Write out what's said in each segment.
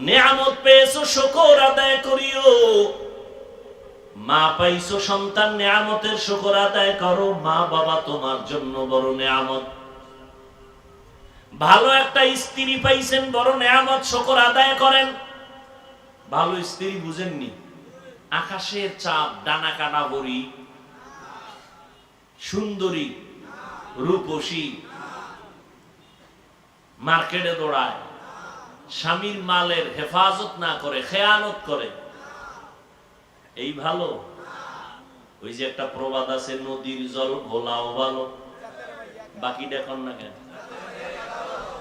নিয়ামত পেয়েছো শুকর আদায় করিও। মা পাইছো সন্তান, নিয়ামতের শুকর আদায় করো। মা বাবা তোমার জন্য বড় নিয়ামত। ভালো একটা স্ত্রী পাইছেন, বড় নিয়ামত, শুকর আদায় করেন। ভালো স্ত্রী বুঝেননি? আকাশের চাঁদ, ডানা কাটা বড়ি, সুন্দরী, রূপসী, মার্কেটে দৌড়ায়, স্বামীর মালের হেফাজত না করে খেয়ানত করে, এই ভালো? ওই যে একটা প্রবাদ আছে, নদীর জল ঘোলাও ভালো, বাকি দেখুন না কেন?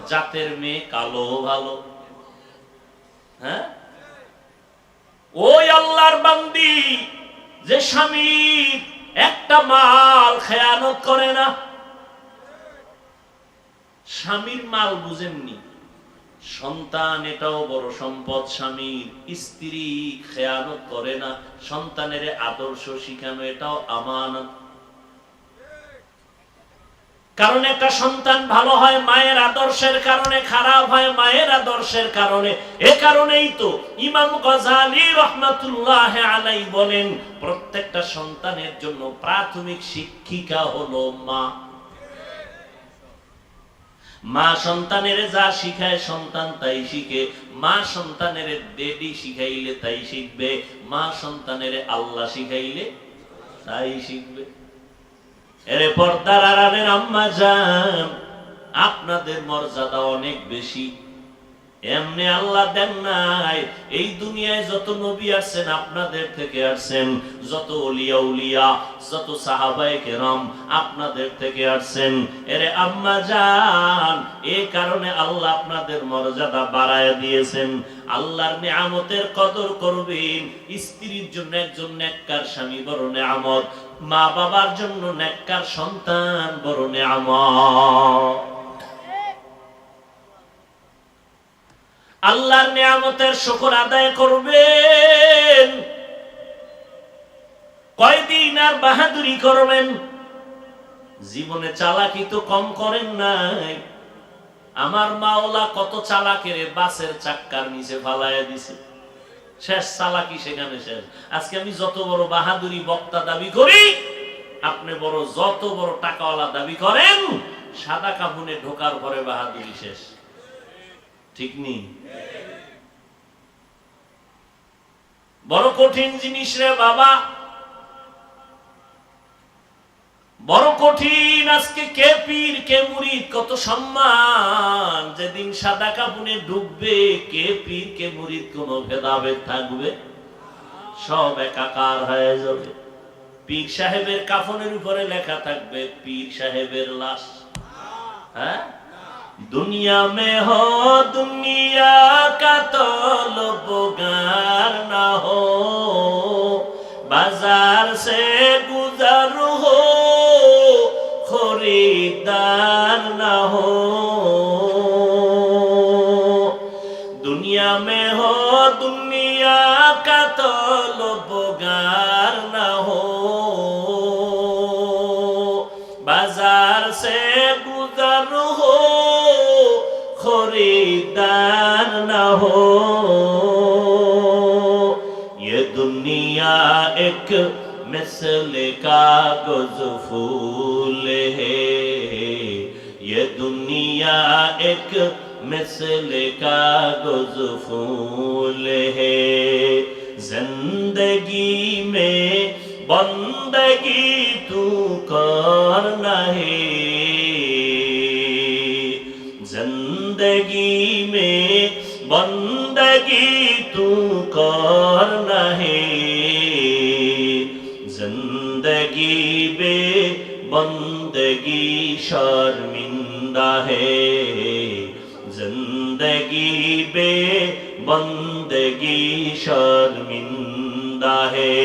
জাতের মেয়ে কালো ভালো। হ্যাঁ, ওই আল্লাহর বান্দি যে স্বামীর একটা মাল খেয়ানত করে না। স্বামীর মাল বুঝেননি? সন্তান এটাও বড় সম্পদ স্বামীর। স্ত্রী খেয়ানত করে না, সন্তানের আদর্শ শিখানো এটাও আমানত। কারণ একটা সন্তান ভালো হয় মায়ের আদর্শের কারণে, খারাপ হয় মায়ের আদর্শের কারণে। এ কারণেই তো ইমাম গজালি রহমাতুল্লাহ আলাইহি বলেন, প্রত্যেকটা সন্তানের জন্য প্রাথমিক শিক্ষিকা হলো মা। মা সন্তানের যা শিখায় সন্তান তাই শিখে। মা সন্তানের দেডি শিখাইলে তাই শিখবে, মা সন্তানের আল্লাহ শিখাইলে তাই শিখবে। এরে পর্দার আড়ালের আম্মা জান, আপনাদের মর্যাদা অনেক বেশি। এমনি আল্লাহ দেন নাই। এই দুনিয়ায় যত নবী আসছেন আপনাদের থেকে আসছেন, যত ওলিয়া উলিয়া, যত সাহাবায়ে কেরাম আপনাদের থেকে আসছেন। এরে আম্মা জান, এই কারণে আল্লাহ আপনাদের মর্যাদা বাড়ায় দিয়েছেন। আল্লাহর নিয়ামতের কদর করবেন। স্ত্রীর জন্য একজন নেককার স্বামী বড় নিয়ামত, মা বাবার জন্য নেককার সন্তান বড় নিয়ামত। আল্লাহর নিয়ামতের শুকর আদায় করবেন। কয়দিন আর বাহাদুরি করবেন? জীবনে চালাকি তো কম করেন নাই। আমার মাওলা কত চালাকের বাসের চাক্কার নিচে ফালাইয়া দিছে, শেষ চালাকি সেখানে শেষ। আজকে আমি যত বড় বাহাদুরি বক্তা দাবি করি, আপনি বড় যত বড় টাকাওয়ালা দাবি করেন, সাদা কাফনে ঢোকার পরে বাহাদুরি শেষ। ঠিক নেই? বড় কঠিন জিনিস রে বাবা, বড় কঠিন। আজকে কে পীর কে মুরিদ কত সম্মান, যেদিন সাদা কাফনে ঢুকবে কে পীর কে মুরিদ কোন ভেদাভেদ থাকবে? সব একাকার হয়ে যাবে। পীর সাহেবের কাফনের উপরে লেখা থাকবে পীর সাহেবের লাশ। হ্যাঁ, दुनिया में हो दुनिया का तलबगार ना हो, बाजार से गुजर हो खरीदार ना हो। दुनिया में हो दुनिया का तलबगार ना हो, बाजार से गुजर हो खरीदार न हो। ये दुनिया एक मिसल कागज फूल है, ये दुनिया एक मिसल कागज फूल है। जिंदगी में बंदगी तू करना है, जिंदगी में बंदगी तू करना है। जिंदगी बे बंदगी शर्मिंदा है, जिंदगी बे बंदगी शर्मिंदा है।